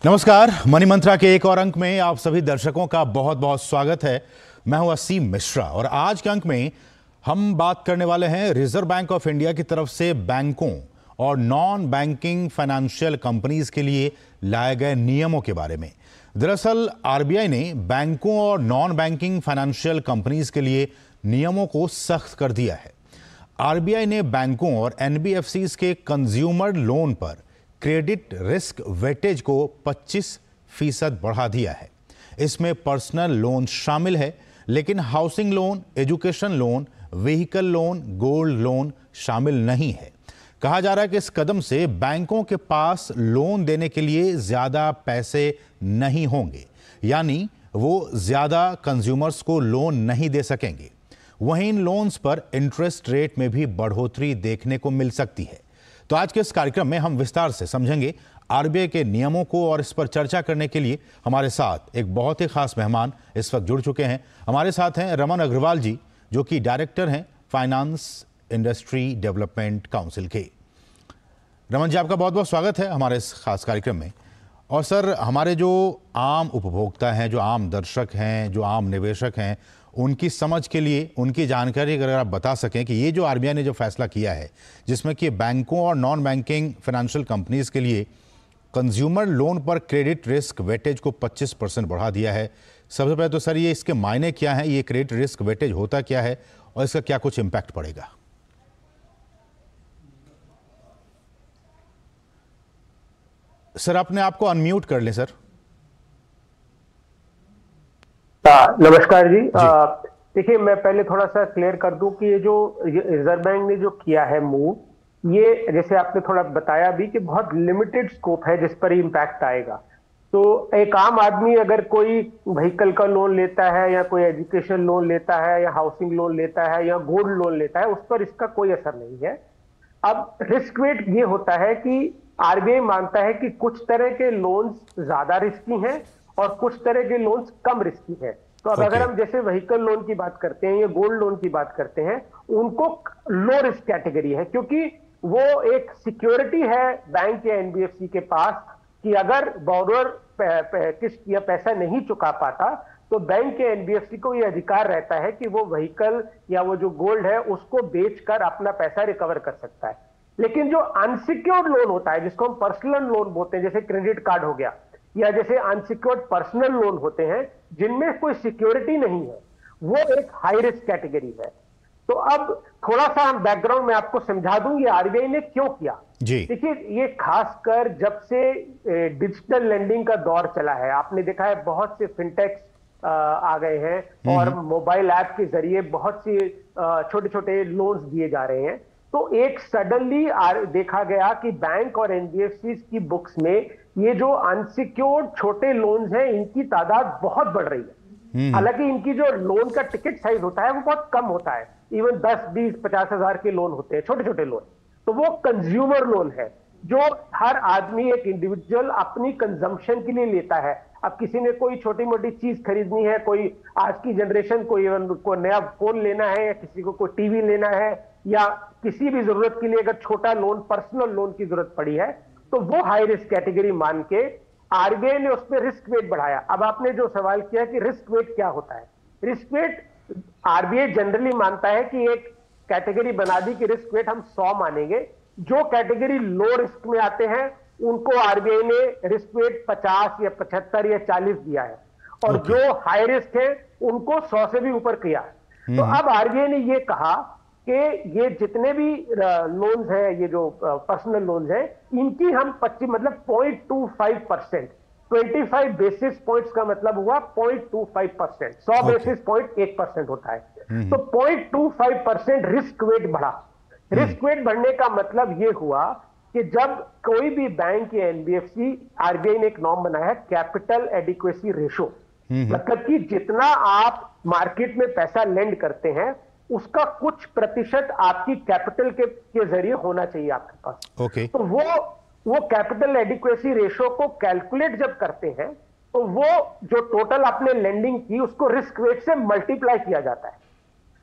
नमस्कार। मनी मंत्रा के एक और अंक में आप सभी दर्शकों का बहुत बहुत स्वागत है। मैं हूं असीम मिश्रा और आज के अंक में हम बात करने वाले हैं रिजर्व बैंक ऑफ इंडिया की तरफ से बैंकों और नॉन बैंकिंग फाइनेंशियल कंपनीज के लिए लाए गए नियमों के बारे में। दरअसल आरबीआई ने बैंकों और नॉन बैंकिंग फाइनेंशियल कंपनीज के लिए नियमों को सख्त कर दिया है। आरबीआई ने बैंकों और एनबीएफसीज के कंज्यूमर लोन पर क्रेडिट रिस्क वेटेज को 25% बढ़ा दिया है। इसमें पर्सनल लोन शामिल है, लेकिन housing loan, education loan, vehicle loan, gold loan शामिल नहीं है। कहा जा रहा है कि इस कदम से बैंकों के पास लोन देने के लिए ज्यादा पैसे नहीं होंगे, यानी वो ज्यादा कंज्यूमर्स को लोन नहीं दे सकेंगे। वहीं इन लोन्स पर इंटरेस्ट रेट में भी बढ़ोतरी देखने को मिल सकती है। तो आज के इस कार्यक्रम में हम विस्तार से समझेंगे आरबीआई के नियमों को, और इस पर चर्चा करने के लिए हमारे साथ एक बहुत ही खास मेहमान इस वक्त जुड़ चुके हैं। हमारे साथ हैं रमन अग्रवाल जी, जो कि डायरेक्टर हैं फाइनेंस इंडस्ट्री डेवलपमेंट काउंसिल के। रमन जी, आपका बहुत बहुत स्वागत है हमारे इस खास कार्यक्रम में। और सर, हमारे जो आम उपभोक्ता हैं, जो आम दर्शक हैं, जो आम निवेशक हैं, उनकी समझ के लिए, उनकी जानकारी अगर आप बता सकें कि ये जो आरबीआई ने जो फैसला किया है, जिसमें कि बैंकों और नॉन बैंकिंग फाइनेंशियल कंपनीज के लिए कंज्यूमर लोन पर क्रेडिट रिस्क वेटेज को 25% बढ़ा दिया है। सबसे पहले तो सर, ये इसके मायने क्या हैं, ये क्रेडिट रिस्क वेटेज होता क्या है और इसका क्या कुछ इम्पैक्ट पड़ेगा? सर, अपने आप को अनम्यूट कर लें सर। नमस्कार जी। देखिए, मैं पहले थोड़ा सा क्लियर कर दूं कि ये जो रिजर्व बैंक ने जो किया है मूव, ये जैसे आपने थोड़ा बताया भी कि बहुत लिमिटेड स्कोप है जिस पर इम्पैक्ट आएगा। तो एक आम आदमी अगर कोई व्हीकल का लोन लेता है या कोई एजुकेशन लोन लेता है या हाउसिंग लोन लेता है या गोल्ड लोन लेता है, उस पर इसका कोई असर नहीं है। अब रिस्क वेट ये होता है कि आरबीआई मानता है कि कुछ तरह के लोन्स ज्यादा रिस्की हैं और कुछ तरह के लोन्स कम रिस्की हैं। तो अब अगर हम जैसे व्हीकल लोन की बात करते हैं या गोल्ड लोन की बात करते हैं, उनको लो रिस्क कैटेगरी है, क्योंकि वो एक सिक्योरिटी है बैंक या एनबीएफसी के पास कि अगर बोरोअर किस्त या पैसा नहीं चुका पाता तो बैंक या एनबीएफसी को यह अधिकार रहता है कि वो व्हीकल या वो जो गोल्ड है उसको बेचकर अपना पैसा रिकवर कर सकता है। लेकिन जो अनसिक्योर्ड लोन होता है, जिसको हम पर्सनल लोन बोलते हैं, जैसे क्रेडिट कार्ड हो गया, या जैसे अनसिक्योर्ड पर्सनल लोन होते हैं जिनमें कोई सिक्योरिटी नहीं है, वो एक हाई रिस्क कैटेगरी है। तो अब थोड़ा सा हम बैकग्राउंड में आपको समझा दूं ये आरबीआई ने क्यों किया। देखिए, ये खासकर जब से डिजिटल लेंडिंग का दौर चला है, आपने देखा है बहुत से फिनटेक्स आ गए हैं और मोबाइल ऐप के जरिए बहुत सी छोटे छोटे लोन्स दिए जा रहे हैं। तो एक सडनली देखा गया कि बैंक और एनबीएफसी की बुक्स में ये जो अनसिक्योर्ड छोटे लोन्स हैं, इनकी तादाद बहुत बढ़ रही है। हालांकि इनकी जो लोन का टिकट साइज होता है वो बहुत कम होता है, इवन 10, 20, 50 हजार के लोन होते हैं, छोटे छोटे लोन। तो वो कंज्यूमर लोन है जो हर आदमी, एक इंडिविजुअल अपनी कंजम्पशन के लिए लेता है। अब किसी ने कोई छोटी मोटी चीज खरीदनी है, कोई आज की जनरेशन को नया फोन लेना है, या किसी को कोई टीवी लेना है, या किसी भी जरूरत के लिए अगर छोटा लोन, पर्सनल लोन की जरूरत पड़ी है, तो वो हाई रिस्क कैटेगरी मान के आरबीआई ने उस पर रिस्क वेट बढ़ाया। अब आपने जो सवाल किया कि रिस्क वेट क्या होता है, रिस्क वेट आरबीआई जनरली मानता है कि एक कैटेगरी बना दी कि रिस्क वेट हम 100 मानेंगे। जो कैटेगरी लो रिस्क में आते हैं उनको आरबीआई ने रिस्क वेट 50 या 75 या 40 दिया है, और जो हाई रिस्क है उनको 100 से भी ऊपर किया है। तो अब आरबीआई ने ये कहा कि ये जितने भी लोन्स हैं, ये जो पर्सनल लोन्स हैं, इनकी हम 25 मतलब 0.25%, 25 बेसिस पॉइंट्स का मतलब हुआ 0.25%, 100 बेसिस पॉइंट 1% होता है। तो 0.25% रिस्क वेट बढ़ा। रिस्क वेट बढ़ने का मतलब यह हुआ कि जब कोई भी बैंक या एनबीएफसी, आरबीआई ने एक नॉर्म बनाया है कैपिटल एडिक्वेसी रेशो, मतलब कि जितना आप मार्केट में पैसा लेंड करते हैं उसका कुछ प्रतिशत आपकी कैपिटल के जरिए होना चाहिए आपके पास। तो वो कैपिटल एडिक्वेसी रेशो को कैलकुलेट जब करते हैं तो वो जो टोटल आपने लेंडिंग की उसको रिस्क वेट से मल्टीप्लाई किया जाता है।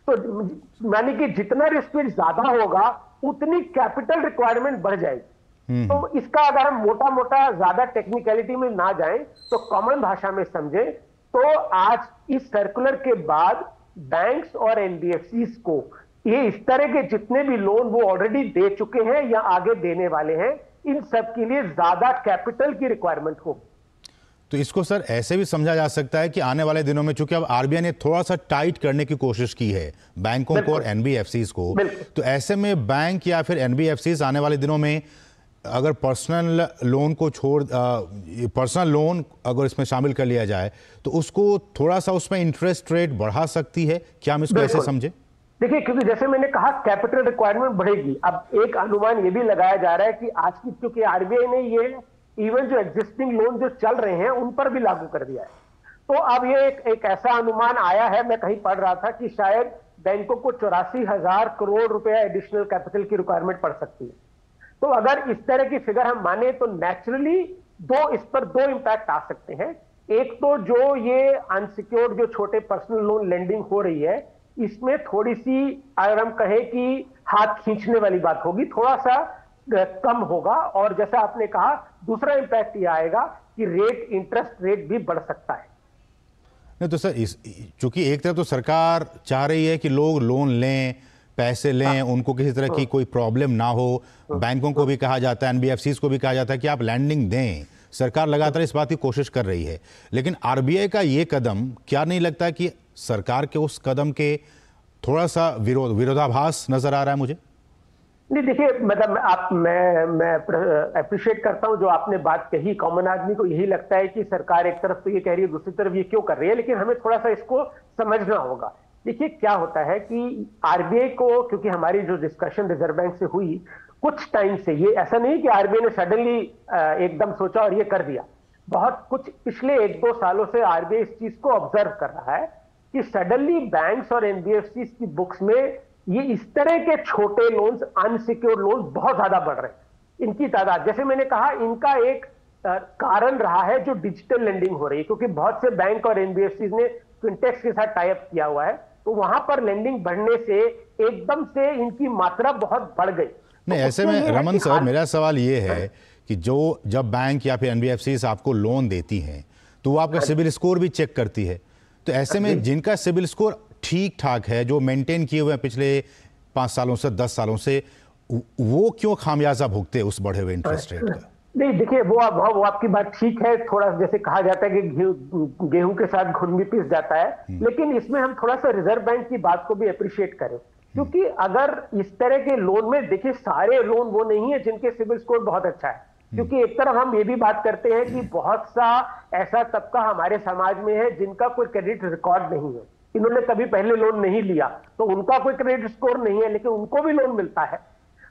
तो मानी कि जितना रिस्क वेट ज्यादा होगा उतनी कैपिटल रिक्वायरमेंट बढ़ जाएगी। तो इसका अगर हम मोटा मोटा ज्यादा टेक्निकलिटी में ना जाएं तो कॉमन भाषा में समझें तो आज इस सर्कुलर के बाद बैंक्स और एनबीएफसीज को ये इस तरह के जितने भी लोन वो ऑलरेडी दे चुके हैं या आगे देने वाले हैं, इन सब के लिए ज्यादा कैपिटल की रिक्वायरमेंट होगी। तो इसको सर ऐसे भी समझा जा सकता है कि आने वाले दिनों में चूंकि अब आरबीआई ने थोड़ा सा टाइट करने की कोशिश की है बैंकों को और एनबीएफसीज को, तो ऐसे में बैंक या फिर एनबीएफसीज आने वाले दिनों में अगर पर्सनल लोन को पर्सनल लोन अगर इसमें शामिल कर लिया जाए तो उसको थोड़ा सा उसमें इंटरेस्ट रेट बढ़ा सकती है, क्या हम इसको ऐसे समझे? देखिए, क्योंकि जैसे मैंने कहा कैपिटल रिक्वायरमेंट बढ़ेगी। अब एक अनुमान ये भी लगाया जा रहा है कि आज की, क्योंकि आरबीआई ने ये इवन जो एग्जिस्टिंग लोन जो चल रहे हैं उन पर भी लागू कर दिया है, तो अब ये एक ऐसा अनुमान आया है, मैं कहीं पढ़ रहा था कि शायद बैंकों को 84,000 करोड़ रुपया एडिशनल कैपिटल की रिक्वायरमेंट पड़ सकती है। तो अगर इस तरह की फिगर हम माने तो नेचुरली इस पर दो इंपैक्ट आ सकते हैं। एक तो जो ये अनसिक्योर्ड जो छोटे पर्सनल लोन लेंडिंग हो रही है, इसमें थोड़ी सी अगर हम कहें कि हाथ खींचने वाली बात होगी, थोड़ा सा कम होगा। और जैसा आपने कहा, दूसरा इंपैक्ट ये आएगा कि इंटरेस्ट रेट भी बढ़ सकता है। नहीं तो सर, चूंकि एक तरफ तो सरकार चाह रही है कि लोग लोन लें, पैसे लें, उनको किसी तरह की कोई प्रॉब्लम ना हो, बैंकों को भी कहा जाता है, एनबीएफसीज को भी कहा जाता है कि आप लैंडिंग दें, सरकार लगातार इस बात की कोशिश कर रही है। लेकिन आरबीआई का ये कदम, क्या नहीं लगता कि सरकार के उस कदम के थोड़ा सा विरोधाभास नजर आ रहा है मुझे? नहीं, देखिए, मतलब मैं अप्रिशिएट करता हूं जो आपने बात कही। कॉमन आदमी को यही लगता है कि सरकार एक तरफ तो ये कह रही है, दूसरी तरफ ये क्यों कर रही है, लेकिन हमें थोड़ा सा इसको समझना होगा। देखिए, क्या होता है कि आरबीआई को, क्योंकि हमारी जो डिस्कशन रिजर्व बैंक से हुई कुछ टाइम से, ये ऐसा नहीं कि आरबीआई ने सडनली एकदम सोचा और ये कर दिया। बहुत कुछ पिछले 1-2 सालों से आरबीआई इस चीज को ऑब्जर्व कर रहा है कि सडनली बैंक्स और एनबीएफसी की बुक्स में ये इस तरह के छोटे लोन्स, अनसिक्योर्ड लोन्स बहुत ज्यादा बढ़ रहे हैं। इनकी तादाद, जैसे मैंने कहा, इनका एक कारण रहा है जो डिजिटल लेंडिंग हो रही है, क्योंकि बहुत से बैंक और एनबीएफसी ने फिनटेक्स के साथ टाई अप किया हुआ है, तो वहां पर लेंडिंग बढ़ने से एकदम से इनकी मात्रा बहुत बढ़ गई। नहीं, तो ऐसे में रमन सर, मेरा सवाल ये है कि जब बैंक या फिर एनबीएफसी आपको लोन देती हैं तो वो आपका सिबिल स्कोर भी चेक करती है, तो ऐसे में जिनका सिबिल स्कोर ठीक ठाक है, जो मेंटेन किए हुए हैं पिछले 5 सालों से 10 सालों से, वो क्यों खामियाजा भुगते उस बढ़े हुए इंटरेस्ट रेट का? नहीं, देखिए, वो आपकी बात ठीक है। थोड़ा जैसे कहा जाता है कि गेहूं के साथ घुन भी पिस जाता है, लेकिन इसमें हम थोड़ा सा रिजर्व बैंक की बात को भी अप्रिशिएट करें, क्योंकि अगर इस तरह के लोन में, देखिए, सारे लोन वो नहीं है जिनके सिबिल स्कोर बहुत अच्छा है, क्योंकि एक तरफ हम ये भी बात करते हैं कि बहुत सा ऐसा तबका हमारे समाज में है जिनका कोई क्रेडिट रिकॉर्ड नहीं है, इन्होंने कभी पहले लोन नहीं लिया, तो उनका कोई क्रेडिट स्कोर नहीं है, लेकिन उनको भी लोन मिलता है।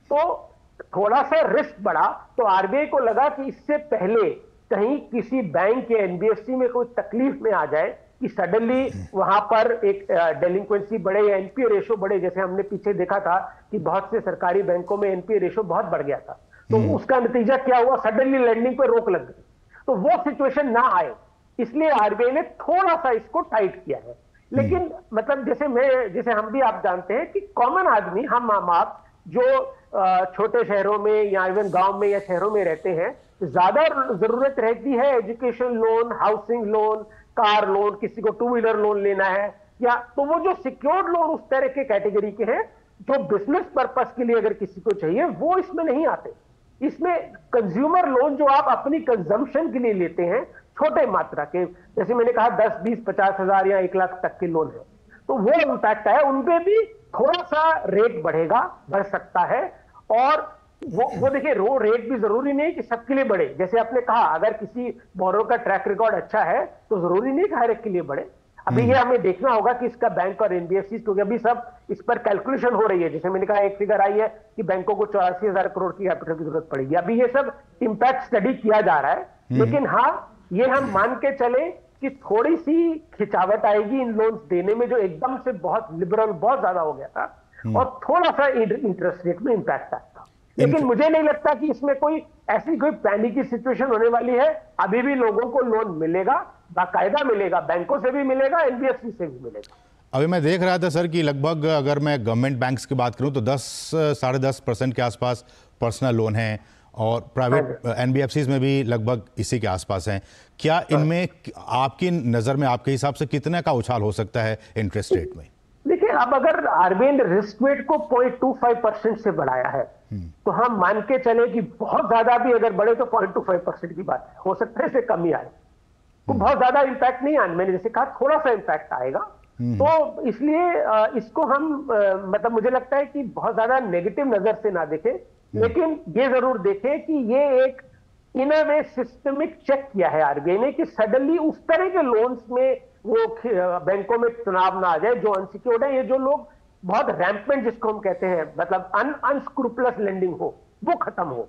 तो थोड़ा सा रिस्क बढ़ा, तो आरबीआई को लगा कि इससे पहले कहीं किसी बैंक या एनबीएफसी में कोई तकलीफ में आ जाए कि सडनली वहां पर एक डेलिंक्वेंसी बढ़े या एनपीए रेशो बढ़े, जैसे हमने पीछे देखा था कि बहुत से सरकारी बैंकों में एनपीए रेशो बहुत बढ़ गया था, तो उसका नतीजा क्या हुआ, सडनली लैंडिंग पर रोक लग गई। तो वो सिचुएशन ना आए, इसलिए आरबीआई ने थोड़ा सा इसको टाइट किया है। लेकिन मतलब जैसे हम भी, आप जानते हैं कि कॉमन आदमी, हम आप जो छोटे शहरों में या इवन गांव में या शहरों में रहते हैं, ज्यादा जरूरत रहती है education loan, housing loan, car loan, किसी को 2 व्हीलर लोन लेना है, या तो वो जो सिक्योर्ड लोन उस तरह के कैटेगरी के हैं जो बिजनेस पर्पस के लिए अगर किसी को चाहिए, वो इसमें नहीं आते। इसमें कंज्यूमर लोन जो आप अपनी कंजम्पशन के लिए लेते हैं, छोटे मात्रा के, जैसे मैंने कहा 10, 20, 50 हजार या 1 लाख तक के लोन है, तो वो इंपैक्ट है, उनपे भी थोड़ा सा रेट बढ़ सकता है। और वो देखिए, रेट भी जरूरी नहीं कि सबके लिए बढ़े। जैसे आपने कहा, अगर किसी बोरो का ट्रैक रिकॉर्ड अच्छा है तो जरूरी नहीं कि हर एक के लिए बढ़े। अभी ये हमें देखना होगा कि इसका बैंक और एनबीएफसी, क्योंकि अभी सब इस पर कैलकुलेशन हो रही है। जैसे मैंने कहा, एक फिगर आई है कि बैंकों को 84,000 करोड़ की कैपिटल की जरूरत पड़ेगी। अभी ये सब इंपैक्ट स्टडी किया जा रहा है, लेकिन हाँ, ये हम मान के चले कि थोड़ी सी खिंचावट आएगी इन लोन्स देने में, जो एकदम से बहुत लिबरल, बहुत ज्यादा हो गया था, और थोड़ा सा इंटरेस्ट रेट में इंपैक्ट आएगा। लेकिन मुझे नहीं लगता कि इसमें कोई ऐसी कोई पैनिक की सिचुएशन होने वाली है। अभी भी लोगों को लोन मिलेगा, बाकायदा मिलेगा, बैंकों से भी मिलेगा, एनबीएफसी से भी मिलेगा। अभी मैं देख रहा था सर कि लगभग, अगर मैं गवर्नमेंट बैंक्स की बात करूं तो 10 साढ़े 10% के आसपास पर्सनल लोन है, और प्राइवेट एनबीएफसीज में भी लगभग इसी के आसपास हैं। क्या इनमें आपकी नज़र में, आपके हिसाब से कितने का उछाल हो सकता है इंटरेस्ट रेट में? देखिए, अब अगर आरबीआई ने रिस्क वेट को 0.25% से बढ़ाया है तो हम मान के चले कि बहुत ज्यादा भी अगर बढ़े तो 0.25% की बात हो सकता है, इससे कम ही आए। तो बहुत ज्यादा इंपैक्ट नहीं आने, मैंने जैसे कहा थोड़ा सा इंपैक्ट आएगा। तो इसलिए इसको हम मतलब मुझे लगता है कि बहुत ज्यादा नेगेटिव नजर से ना देखें, लेकिन ये जरूर देखें कि ये एक इन अ वे सिस्टमिक चेक किया है आरबीआई ने कि सडनली उस तरह के लोन्स में वो बैंकों में तनाव ना आ जाए जो अनसिक्योर्ड है। ये जो लोग बहुत रैम्पेंट जिसको हम कहते हैं, मतलब अनस्क्रूपलस लेंडिंग हो, वो खत्म हो।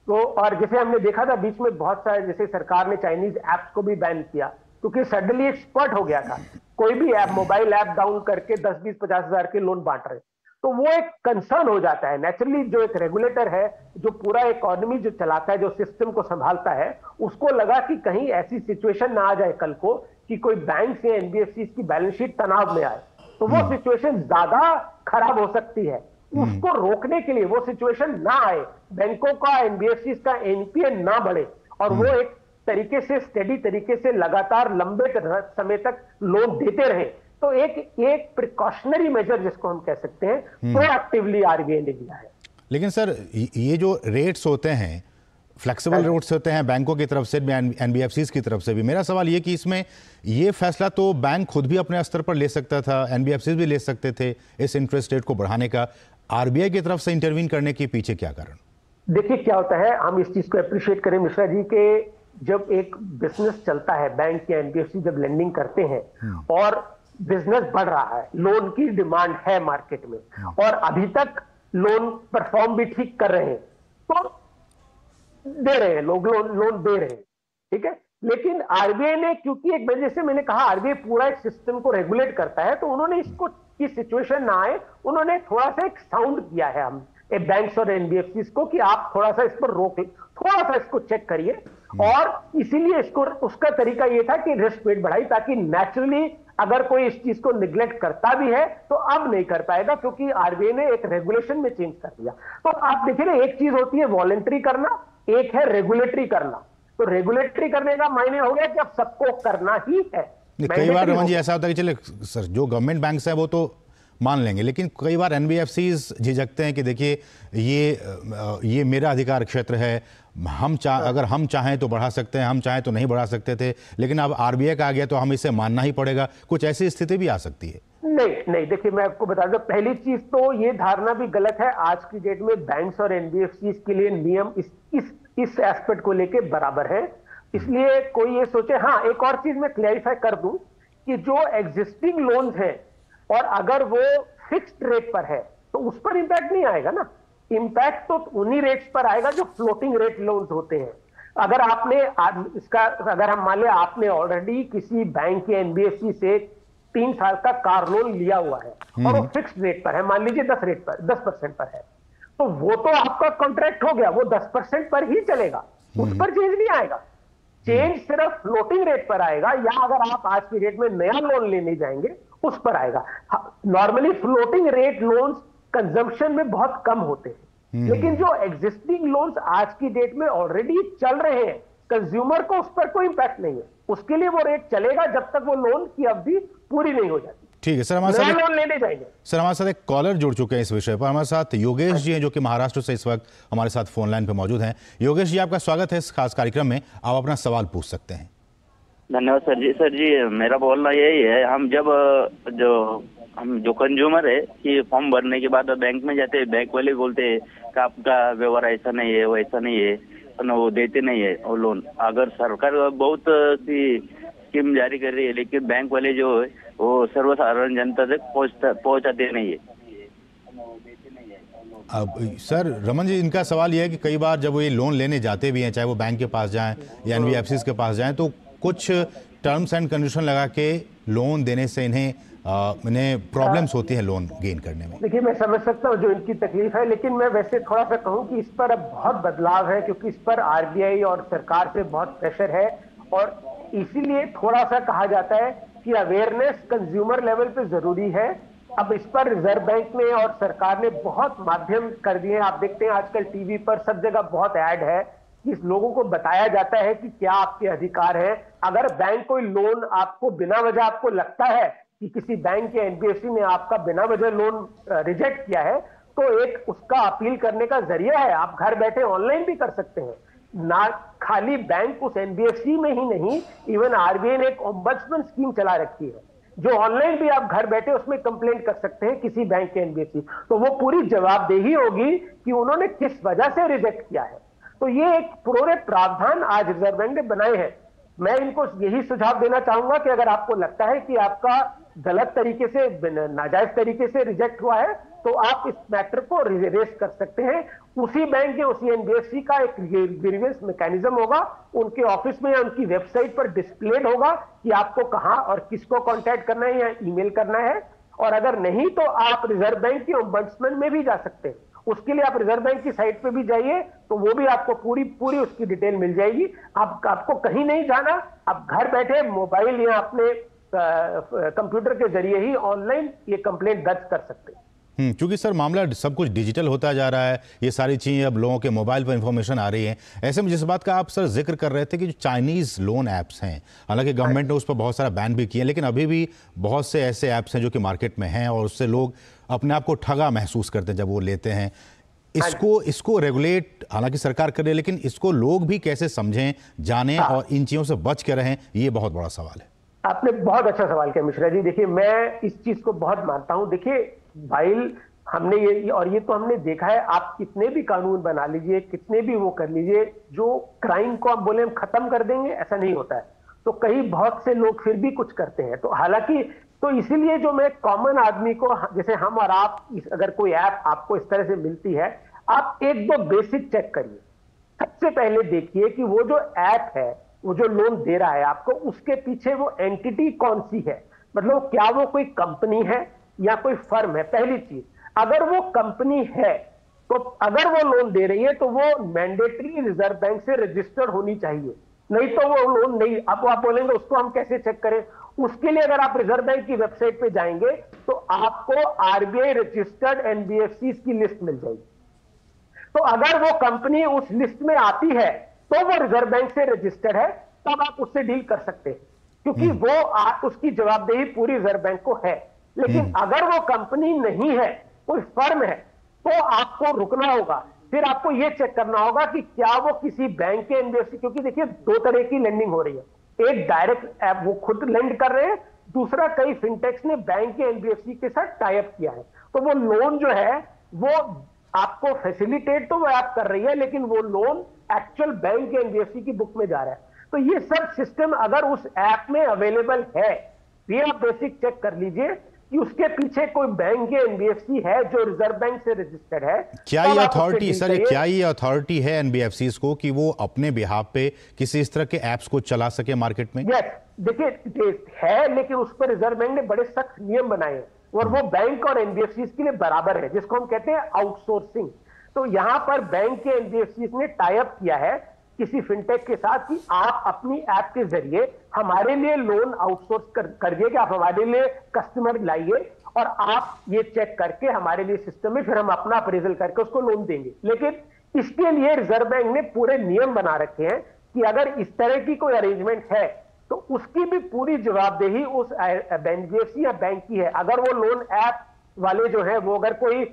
तो और जैसे हमने देखा था बीच में बहुत सारे, जैसे सरकार ने चाइनीज ऐप्स को भी बैन किया क्योंकि सडनली एक स्पॉट हो गया था। कोई भी ऐप, मोबाइल ऐप डाउन करके 10, 20, 50 हजार के लोन बांट रहे, तो वो एक कंसर्न हो जाता है नेचुरली। जो एक रेगुलेटर है जो पूरा इकोनॉमी जो चलाता है, जो सिस्टम को संभालता है, उसको लगा कि कहीं ऐसी सिचुएशन ना आ जाए कल को कि कोई बैंक या एनबीएफसी की बैलेंस शीट तनाव में आए, तो वो सिचुएशन ज्यादा खराब हो सकती है। उसको रोकने के लिए, वो सिचुएशन ना आए, बैंकों का, एनबीएफसी का एनपीए ना बढ़े और वो एक तरीके से स्टेडी तरीके से लगातार लंबे समय तक लोन देते रहे, तो एक प्रिकॉशनरी मेजर जिसको हम कह सकते हैं, प्रोएक्टिवली आरबीआई ने लिया है। लेकिन सर, ये जो रेट्स होते हैं, फ्लेक्सिबल रेट्स होते हैं बैंकों की तरफ से, एनबीएफसीज की तरफ से भी, मेरा सवाल ये कि इसमें ये फैसला तो बैंक खुद भी अपने स्तर पर ले सकता था, एनबीएफसीज भी ले सकते थे इस इंटरेस्ट रेट को बढ़ाने का। आरबीआई की तरफ से इंटरवीन करने के पीछे क्या कारण? देखिए क्या होता है, हम इस चीज को अप्रिशिएट करें मिश्रा जी के, जब एक बिजनेस चलता है, बैंक या एनबीएफसी जब लेंडिंग करते हैं और बिजनेस बढ़ रहा है, लोन की डिमांड है मार्केट में और अभी तक लोन परफॉर्म भी ठीक कर रहे हैं, तो दे रहे हैं लोग, लोन दे रहे हैं, ठीक है। लेकिन आरबीआई ने, क्योंकि एक जैसे मैंने कहा आरबीआई पूरा एक सिस्टम को रेगुलेट करता है, तो उन्होंने इसको की सिचुएशन ना आए, उन्होंने थोड़ा सा एक साउंड किया है हम बैंक्स और एनबीएफसी को कि आप थोड़ा सा इस पर रोक, थोड़ा सा इसको चेक करिए। और इसीलिए इसको, उसका तरीका यह था कि रिस्क वेट बढ़ाई, ताकि नेचुरली अगर कोई इस चीज को निग्लेक्ट करता भी है तो अब नहीं कर पाएगा, क्योंकि आरबीआई ने एक रेगुलेशन में चेंज कर दिया। तो आप देखिए ना, एक चीज होती है वॉलंटरी करना, एक है रेगुलेटरी करना। तो रेगुलेटरी करने का मायने हो गया कि अब सबको करना ही है। कई बार रमन जी ऐसा होता है कि चले सर, जो गवर्नमेंट बैंक्स है वो तो मान लेंगे, लेकिन कई बार एनबीएफसीज झिझकते हैं कि देखिए ये मेरा अधिकार क्षेत्र है, अगर हम चाहें तो बढ़ा सकते हैं, हम चाहें तो नहीं बढ़ा सकते थे, लेकिन अब आरबीआई का आ गया तो हम इसे मानना ही पड़ेगा। कुछ ऐसी स्थिति भी आ सकती है। नहीं, देखिए मैं आपको बता दूं, पहली चीज तो ये धारणा भी गलत है। आज की डेट में बैंक्स और एनबीएफसी के लिए नियम इस एस्पेक्ट को लेके बराबर है, इसलिए कोई ये सोचे। हाँ, एक और चीज मैं क्लैरिफाई कर दूं कि जो एग्जिस्टिंग लोन्स हैं और अगर वो फिक्स्ड रेट पर है तो उस पर इंपैक्ट नहीं आएगा ना। इंपैक्ट तो उन्हीं रेट्स पर आएगा जो फ्लोटिंग रेट लोन्स होते हैं। अगर आपने अगर हम मान लें आपने ऑलरेडी किसी बैंक या एनबीएफसी से 3 साल का कार लोन लिया हुआ है और वो फिक्स्ड रेट पर है, मान लीजिए 10% पर है, तो वो तो आपका कॉन्ट्रैक्ट हो गया, वो 10% पर ही चलेगा, उस पर चेंज नहीं आएगा। चेंज सिर्फ फ्लोटिंग रेट पर आएगा, या अगर आप आज की डेट में नया लोन लेने जाएंगे उस पर आएगा। Normally floating rate loans consumption में बहुत कम होते हैं, लेकिन जो एग्जिस्टिंग लोन्स आज की डेट में ऑलरेडी चल रहे हैं, कंज्यूमर को उस पर कोई इंपैक्ट नहीं है। उसके लिए वो रेट चलेगा जब तक वो लोन की अवधि पूरी नहीं हो जाती। ठीक है सर, हमारे साथ लोन लेने जाएंगे। सर, हमारे साथ एक कॉलर जुड़ चुके हैं इस विषय पर। हमारे साथ योगेश जी हैं जो कि महाराष्ट्र से इस वक्त हमारे साथ फोन लाइन पर मौजूद हैं। योगेश जी, आपका स्वागत है इस खास कार्यक्रम में, आप अपना सवाल पूछ सकते हैं। धन्यवाद सर जी। सर जी, मेरा बोलना यही है, हम जो कंज्यूमर है कि फॉर्म भरने के बाद बैंक में जाते हैं, बैंक वाले बोलते हैं कि आपका व्यवहार ऐसा नहीं है, वैसा नहीं है, तो वो देते नहीं है वो लोन। अगर सरकार बहुत सी स्कीम जारी कर रही है, लेकिन बैंक वाले जो है वो सर्वसाधारण जनता तक पहुंचाते नहीं है। अब सर रमन जी, इनका सवाल यह है कि कई बार जब वो ये लोन लेने जाते भी हैं, चाहे वो बैंक के पास जाएं या एनबीएफसीज के पास जाएं, तो कुछ टर्म्स एंड कंडीशन लगा के लोन देने से इन्हें प्रॉब्लम्स होती हैं लोन गेन करने में। देखिए, मैं समझ सकता हूँ जो इनकी तकलीफ है, लेकिन मैं वैसे थोड़ा सा कहूँ कि इस पर अब बहुत बदलाव है, क्योंकि इस पर आरबीआई और सरकार से बहुत प्रेशर है, और इसीलिए थोड़ा सा कहा जाता है कि अवेयरनेस कंज्यूमर लेवल पे जरूरी है अब इस पर रिजर्व बैंक ने और सरकार ने बहुत माध्यम कर दिए हैं। आप देखते हैं आजकल टीवी पर सब जगह बहुत ऐड है कि लोगों को बताया जाता है कि क्या आपके अधिकार है। अगर बैंक कोई लोन आपको बिना वजह, आपको लगता है कि किसी बैंक या एनबीएफसी ने आपका बिना वजह लोन रिजेक्ट किया है, तो एक उसका अपील करने का जरिया है। आप घर बैठे ऑनलाइन भी कर सकते हैं। ना खाली बैंक उस एनबीएफसी में ही नहीं, इवन आरबीआई ने एक ओम्बड्समैन स्कीम चला रखी है जो ऑनलाइन भी आप घर बैठे उसमें कंप्लेंट कर सकते हैं किसी बैंक के एनबीएफसी। तो वो पूरी जवाबदेही होगी कि उन्होंने किस वजह से रिजेक्ट किया है। तो ये एक पूरे प्रावधान आज रिजर्व बैंक ने बनाए हैं। मैं इनको यही सुझाव देना चाहूंगा कि अगर आपको लगता है कि आपका गलत तरीके से, नाजायज तरीके से रिजेक्ट हुआ है, तो आप इस मैटर को रेस कर सकते हैं। उसी बैंक के, उसी एनबीएफसी का एक ग्रीवेंस मैकेनिज्म होगा, उनके ऑफिस में या उनकी वेबसाइट पर डिस्प्लेड होगा कि आपको कहां और किसको कांटेक्ट करना है या ईमेल करना है। और अगर नहीं तो आप रिजर्व बैंक के ओम्बड्समैन में भी जा सकते हैं। उसके लिए आप रिजर्व बैंक की साइट पे भी जाइए, तो वो भी आपको पूरी उसकी डिटेल मिल जाएगी। आपको कहीं नहीं जाना, आप घर बैठे मोबाइल या अपने कंप्यूटर के जरिए ही ऑनलाइन ये कंप्लेंट दर्ज कर सकते हैं। क्योंकि सर मामला सब कुछ डिजिटल होता जा रहा है, ये सारी चीज़ें अब लोगों के मोबाइल पर इंफॉर्मेशन आ रही है। ऐसे में जिस बात का आप सर जिक्र कर रहे थे कि जो चाइनीज़ लोन ऐप्स हैं, हालांकि गवर्नमेंट ने उस पर बहुत सारा बैन भी किया, लेकिन अभी भी बहुत से ऐसे ऐप्स हैं जो कि मार्केट में हैं और उससे लोग अपने आप को ठगा महसूस करते हैं जब वो लेते हैं। इसको रेगुलेट हालांकि सरकार करे, लेकिन इसको लोग भी कैसे समझें, जानें और इन चीज़ों से बच के रहें, ये बहुत बड़ा सवाल है। आपने बहुत अच्छा सवाल किया मिश्रा जी। देखिए, मैं इस चीज को बहुत मानता हूं। देखिए भाई, हमने ये तो हमने देखा है, आप कितने भी कानून बना लीजिए, कितने भी वो कर लीजिए, जो क्राइम को आप बोले हम खत्म कर देंगे, ऐसा नहीं होता है। तो कई बहुत से लोग फिर भी कुछ करते हैं। तो हालांकि तो इसीलिए जो मैं कॉमन आदमी को, जैसे हम और आप, अगर कोई ऐप आपको इस तरह से मिलती है, आप एक दो बेसिक चेक करिए। सबसे पहले देखिए कि वो जो ऐप है, वो जो लोन दे रहा है आपको, उसके पीछे वो एंटिटी कौन सी है। मतलब क्या वो कोई कंपनी है या कोई फर्म है। पहली चीज, अगर वो कंपनी है तो अगर वो लोन दे रही है तो वो मैंडेटरी रिजर्व बैंक से रजिस्टर्ड होनी चाहिए, नहीं तो वो लोन नहीं। अब आप बोलेंगे उसको हम कैसे चेक करें। उसके लिए अगर आप रिजर्व बैंक की वेबसाइट पे जाएंगे तो आपको आरबीआई रजिस्टर्ड एनबीएफसी की लिस्ट मिल जाएगी। तो अगर वो कंपनी उस लिस्ट में आती है तो वो रिजर्व बैंक से रजिस्टर्ड है, तब आप उससे डील कर सकते हैं, क्योंकि वो उसकी जवाबदेही पूरी रिजर्व बैंक को है। लेकिन अगर वो कंपनी नहीं है, कोई फर्म है, तो आपको रुकना होगा। फिर आपको यह चेक करना होगा कि क्या वो किसी बैंक के एनबीएफसी, क्योंकि देखिए दो तरह की लेंडिंग हो रही है। एक डायरेक्ट ऐप, वो खुद लेंड कर रहे हैं। दूसरा, कई फिनटेक्स ने बैंक के एनबीएफसी के साथ टाई अप किया है। तो वो लोन जो है वो आपको फैसिलिटेट तो वो ऐप कर रही है, लेकिन वो लोन एक्चुअल बैंक के एनबीएफसी की बुक में जा रहा है। तो ये सब सिस्टम अगर उस ऐप में अवेलेबल है, ये आप बेसिक चेक कर लीजिए कि उसके पीछे कोई बैंक के एनबीएफसी है जो रिजर्व बैंक से रजिस्टर्ड है। क्या ये अथॉरिटी सर, क्या ये अथॉरिटी है एनबीएफसी को कि वो अपने बिहाफ पे किसी इस तरह के ऐप्स को चला सके मार्केट में? यस, देखिए है, लेकिन उस पर रिजर्व बैंक ने बड़े सख्त नियम बनाए हैं और वो बैंक और एनबीएफसी के लिए बराबर है, जिसको हम कहते हैं आउटसोर्सिंग। तो यहां पर बैंक के एनबीएफसी ने टाई अप किया है किसी फिनटेक के साथ कि आप अपनी ऐप के जरिए हमारे लिए लोन आउटसोर्स करिए, कि आप हमारे लिए कस्टमर लाइए और आप ये चेक करके हमारे लिए सिस्टम में, फिर हम अपना अप्रेजल करके उसको लोन देंगे। लेकिन इसके लिए रिजर्व बैंक ने पूरे नियम बना रखे हैं कि अगर इस तरह की कोई अरेंजमेंट है तो उसकी भी पूरी जवाबदेही उस एनबीएफसी या बैंक की है। अगर वो लोन ऐप वाले जो है वो अगर कोई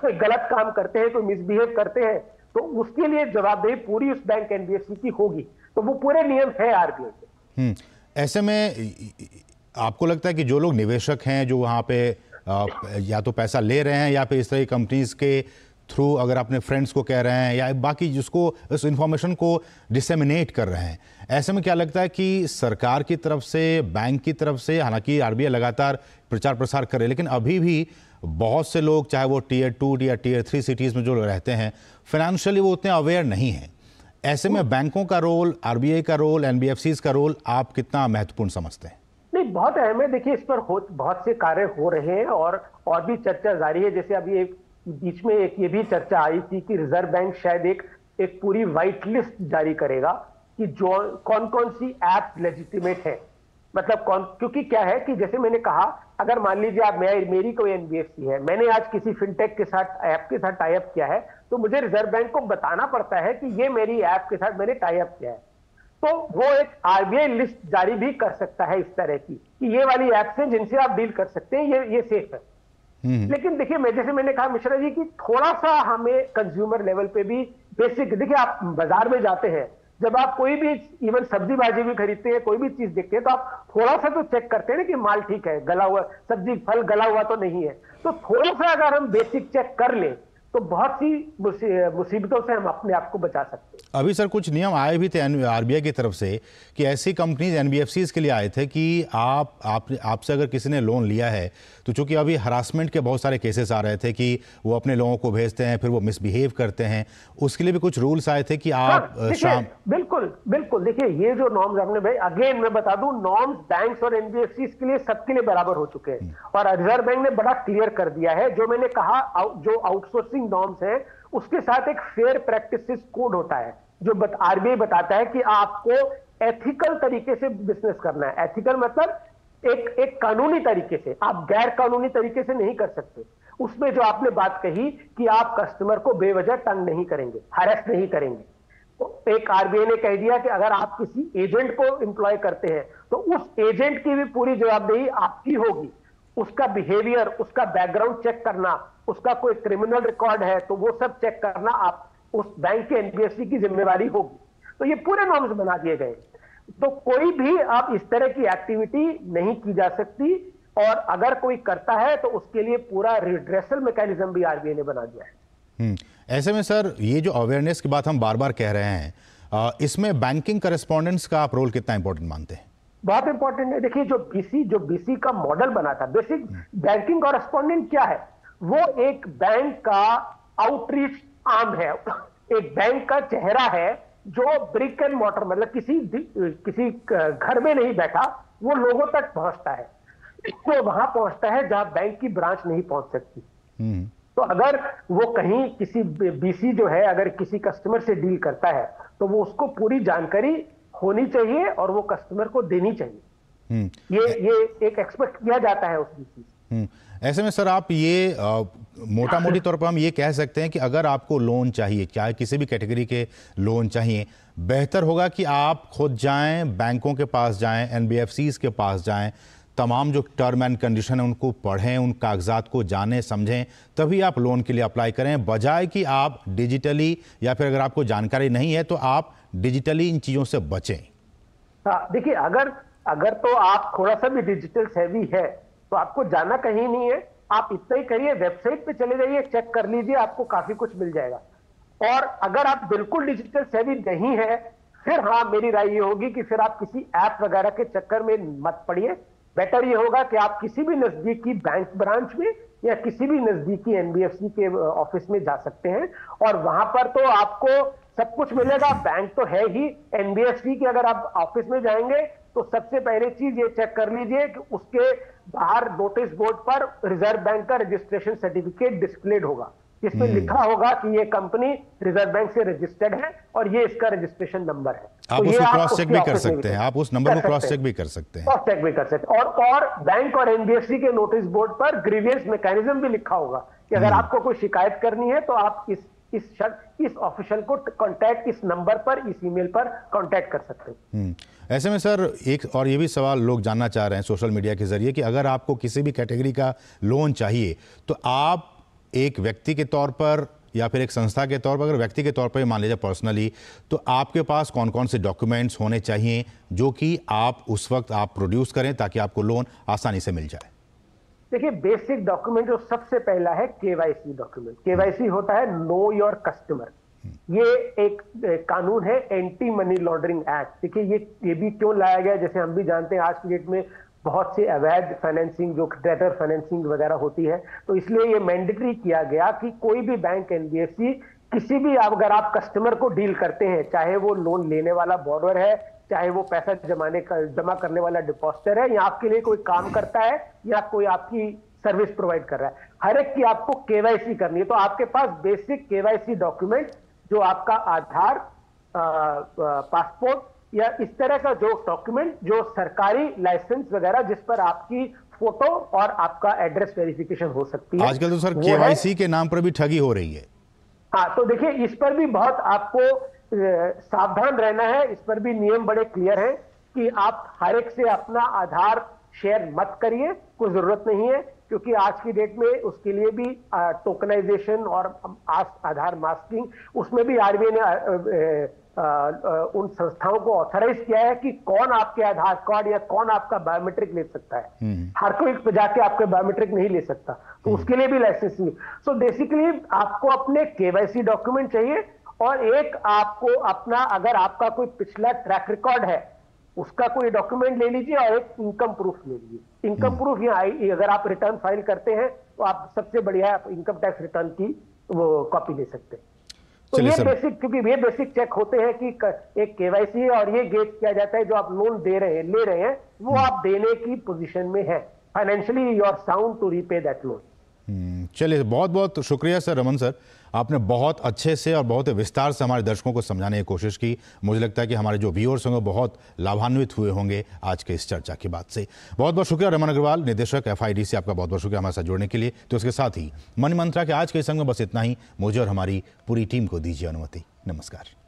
गलत काम करते हैं, कोई मिसबिहेव करते हैं, तो उसके लिए जवाबदेही पूरी उस बैंक एनबीएफसी की होगी। तो वो पूरे नियम है आरबीआई के। ऐसे में आपको लगता है कि जो लोग निवेशक हैं, जो वहाँ पे या तो पैसा ले रहे हैं या फिर इस तरह की कंपनीज के थ्रू अगर अपने फ्रेंड्स को कह रहे हैं या बाकी जिसको इस इंफॉर्मेशन को डिसेमिनेट कर रहे हैं, ऐसे में क्या लगता है कि सरकार की तरफ से, बैंक की तरफ से, हालांकि आरबीआई लगातार प्रचार प्रसार करे, लेकिन अभी भी बहुत से लोग, चाहे वो टियर 2 या टियर 3 सिटीज़ में जो रहते हैं, फाइनेंशियली वो उतने अवेयर नहीं हैं। ऐसे में बैंकों का रोल, आरबीआई का रोल, एनबीएफसीज का रोल आप कितना महत्वपूर्ण समझते हैं? नहीं, बहुत अहम है। देखिए, इस पर बहुत से कार्य हो रहे हैं और भी चर्चा जारी है। जैसे अभी एक बीच में एक ये भी चर्चा आई थी कि रिजर्व बैंक शायद एक पूरी व्हाइट लिस्ट जारी करेगा कि जो कौन कौन सी ऐप लेजिटिमेट है। मतलब कौन, क्योंकि क्या है कि जैसे मैंने कहा, अगर मान लीजिए आप मेरी कोई एनबीएफसी है, मैंने आज किसी फिनटेक के साथ ऐप के साथ टाई अप किया है, तो मुझे रिजर्व बैंक को बताना पड़ता है कि ये मेरी ऐप के साथ मैंने टाई अप किया है। तो वो एक आरबीआई लिस्ट जारी भी कर सकता है इस तरह की कि ये वाली ऐप्स हैं जिनसे आप डील कर सकते हैं, ये सेफ है। लेकिन देखिए, जैसे मैंने कहा मिश्रा जी कि थोड़ा सा हमें कंज्यूमर लेवल पे भी बेसिक, देखिए आप बाजार में जाते हैं, जब आप कोई भी इवन सब्जी भाजी भी खरीदते हैं, कोई भी चीज देखते हैं, तो आप थोड़ा सा तो चेक करते हैं ना कि माल ठीक है, गला हुआ सब्जी फल गला हुआ तो नहीं है। तो थोड़ा सा अगर हम बेसिक चेक कर लें तो बहुत सी मुसीबतों से हम अपने आप को बचा सकते हैं। अभी सर कुछ नियम आए भी थे आरबीआई की तरफ से कि ऐसी कंपनीज एनबीएफसीज के लिए आए थे कि आपसे अगर किसी ने लोन लिया है, तो चूंकि अभी हरासमेंट के बहुत सारे केसेस आ रहे थे कि वो अपने लोगों को भेजते हैं, फिर वो मिसबिहेव करते हैं, उसके लिए भी कुछ रूल्स आए थे कि आप शाम। बिल्कुल बिल्कुल, देखिए ये जो नॉर्म्स आपने भाई, अगेन मैं बता दूं, नॉर्म्स बैंक्स और एनबीएफसी के लिए सबके लिए बराबर हो चुके हैं, और रिजर्व बैंक ने बड़ा क्लियर कर दिया है। जो मैंने कहा, जो आउटसोर्सिंग नॉर्म्स है उसके साथ एक फेयर प्रैक्टिसेस कोड होता है, जो आरबीआई बताता है कि आपको एथिकल तरीके से बिजनेस करना है। एथिकल मतलब एक कानूनी तरीके से, आप गैर कानूनी तरीके से नहीं कर सकते। उसमें जो आपने बात कही कि आप कस्टमर को बेवजह तंग नहीं करेंगे, हरेस नहीं करेंगे, तो एक आरबीआई ने कह दिया कि अगर आप किसी एजेंट को एम्प्लॉय करते हैं तो उस एजेंट की भी पूरी जवाबदेही आपकी होगी। उसका बिहेवियर, उसका बैकग्राउंड चेक करना, उसका कोई क्रिमिनल रिकॉर्ड है तो वो सब चेक करना आप उस बैंक के एनबीएफसी की जिम्मेवारी होगी। तो ये पूरे नॉर्म्स बना दिए गए, तो कोई भी आप इस तरह की एक्टिविटी नहीं की जा सकती, और अगर कोई करता है तो उसके लिए पूरा रिड्रेसल मैकेनिज्म भी आरबीआई ने बना दिया है। ऐसे में सर ये जो अवेयरनेस की बात हम बार बार कह रहे हैं, इसमें बैंकिंग करेस्पॉन्डेंट्स का आप रोल कितना इंपॉर्टेंट मानते हैं? बहुत इंपॉर्टेंट है। देखिए जो बीसी का मॉडल बना था, बेसिक बैंकिंग कॉरेस्पॉन्डेंट क्या है, वो एक बैंक का आउटरीच आर्म है, एक बैंक का चेहरा है जो ब्रिक एंड मॉर्टर, मतलब किसी घर में नहीं बैठा, वो लोगों तक पहुंचता है, तो वहां पहुंचता है जहां बैंक की ब्रांच नहीं पहुंच सकती। तो अगर वो कहीं किसी बीसी जो है अगर किसी कस्टमर से डील करता है तो वो उसको पूरी जानकारी होनी चाहिए और वो कस्टमर को देनी चाहिए। ये एक एक्सपेक्ट किया जाता है उस बीसी से। ऐसे में सर आप ये मोटा मोटी तौर पर हम ये कह सकते हैं कि अगर आपको लोन चाहिए, चाहे किसी भी कैटेगरी के लोन चाहिए, बेहतर होगा कि आप खुद जाएं, बैंकों के पास जाएं, एनबीएफसीज के पास जाएं, तमाम जो टर्म एंड कंडीशन है उनको पढ़ें, उन कागजात को जानें समझें, तभी आप लोन के लिए अप्लाई करें, बजाय कि आप डिजिटली, या फिर अगर आपको जानकारी नहीं है तो आप डिजिटली इन चीज़ों से बचें। हाँ, देखिए अगर तो आप थोड़ा सा भी डिजिटल सेवी है तो आपको जाना कहीं नहीं है, आप इतना ही करिए, वेबसाइट पे चले जाइए, चेक कर लीजिए, आपको काफी कुछ मिल जाएगा। और अगर आप बिल्कुल डिजिटल सेवी नहीं है, फिर हाँ मेरी राय ये होगी कि फिर आप किसी ऐप वगैरह के चक्कर में मत पड़िए। बेटर ये होगा कि आप किसी भी नजदीकी बैंक ब्रांच में या किसी भी नजदीकी एनबीएफसी के ऑफिस में जा सकते हैं, और वहां पर तो आपको सब कुछ मिलेगा। बैंक तो है ही, एनबीएफसी के अगर आप ऑफिस में जाएंगे तो सबसे पहले चीज ये चेक कर लीजिए कि उसके बाहर नोटिस बोर्ड पर रिजर्व बैंक का रजिस्ट्रेशन सर्टिफिकेट डिस्प्लेड होगा, जिसमें लिखा होगा कि ये कंपनी रिजर्व बैंक से रजिस्टर्ड है और ये इसका रजिस्ट्रेशन नंबर है। आप तो उसको क्रॉस चेक भी कर सकते हैं, आप उस नंबर को क्रॉस चेक भी कर सकते हैं, क्रॉस चेक भी कर सकते हैं। और बैंक और एनबीएफसी के नोटिस बोर्ड पर ग्रीवियंस मैकेनिज्म भी लिखा होगा कि अगर आपको कोई शिकायत करनी है तो आप इस ऑफिशियल को कांटेक्ट, इस नंबर पर, इस ईमेल पर कांटेक्ट कर सकते हैं। ऐसे में सर एक और ये भी सवाल लोग जानना चाह रहे हैं सोशल मीडिया के जरिए कि अगर आपको किसी भी कैटेगरी का लोन चाहिए तो आप एक व्यक्ति के तौर पर या फिर एक संस्था के तौर पर, अगर व्यक्ति के तौर पर मान लीजिए पर्सनली, तो आपके पास कौन कौन से डॉक्यूमेंट्स होने चाहिए जो कि आप उस वक्त आप प्रोड्यूस करें ताकि आपको लोन आसानी से मिल जाए? देखिए, बेसिक डॉक्यूमेंट जो सबसे पहला है केवाईसी डॉक्यूमेंट। केवाईसी होता है नो योर कस्टमर। ये एक कानून है, एंटी मनी लॉन्ड्रिंग एक्ट। देखिए ये भी क्यों लाया गया, जैसे हम भी जानते हैं आज की डेट में बहुत सी अवैध फाइनेंसिंग, जो डेटर फाइनेंसिंग वगैरह होती है, तो इसलिए ये मैंडेटरी किया गया कि कोई भी बैंक, एनबीएफसी, किसी भी अगर आप कस्टमर को डील करते हैं, चाहे वो लोन लेने वाला बोरोवर है, चाहे वो पैसा जमा करने वाला डिपॉजिटर है, या आपके लिए कोई काम करता है, या कोई आपकी सर्विस प्रोवाइड कर रहा है, हर एक की आपको केवाईसी करनी है। तो आपके पास बेसिक केवाईसी डॉक्यूमेंट जो आपका आधार, पासपोर्ट, या इस तरह का जो डॉक्यूमेंट जो सरकारी लाइसेंस वगैरह जिस पर आपकी फोटो और आपका एड्रेस वेरिफिकेशन हो सकती है। आजकल तो सर केवाईसी के नाम पर भी ठगी हो रही है। हाँ, तो देखिए इस पर भी बहुत आपको सावधान रहना है। इस पर भी नियम बड़े क्लियर हैं कि आप हर एक से अपना आधार शेयर मत करिए, कोई जरूरत नहीं है, क्योंकि आज की डेट में उसके लिए भी टोकनाइजेशन और आधार मास्किंग, उसमें भी आरबीआई ने उन संस्थाओं को ऑथराइज किया है कि कौन आपके आधार कार्ड या कौन आपका बायोमेट्रिक ले सकता है। हर कोई जाके आपके बायोमेट्रिक नहीं ले सकता, तो उसके लिए भी लाइसेंस नहीं। सो बेसिकली आपको अपने केवाईसी डॉक्यूमेंट चाहिए और एक आपको अपना, अगर आपका कोई पिछला ट्रैक रिकॉर्ड है उसका कोई डॉक्यूमेंट ले लीजिए और एक इनकम प्रूफ ले लीजिए। इनकम प्रूफ यहाँ अगर आप रिटर्न फाइल करते हैं तो आप सबसे बढ़िया आप इनकम टैक्स रिटर्न की वो कॉपी ले सकते हैं। तो ये बेसिक, क्योंकि ये बेसिक चेक होते हैं कि एक केवाईसी और ये गेज किया जाता है जो आप लोन दे रहे हैं, ले रहे हैं, वो आप देने की पोजीशन में है, financially you are sound to repay that loan. चलिए, बहुत बहुत शुक्रिया सर रमन सर, आपने बहुत अच्छे से और बहुत विस्तार से हमारे दर्शकों को समझाने की कोशिश की। मुझे लगता है कि हमारे जो व्यूअर्स होंगे बहुत लाभान्वित हुए होंगे आज के इस चर्चा की बात से। बहुत बहुत शुक्रिया रमन अग्रवाल, निदेशक FIDC, आपका बहुत बहुत शुक्रिया हमारे साथ जुड़ने के लिए। तो इसके साथ ही मनी मंत्रा के आज के इस अंक में बस इतना ही। मुझे और हमारी पूरी टीम को दीजिए अनुमति। नमस्कार।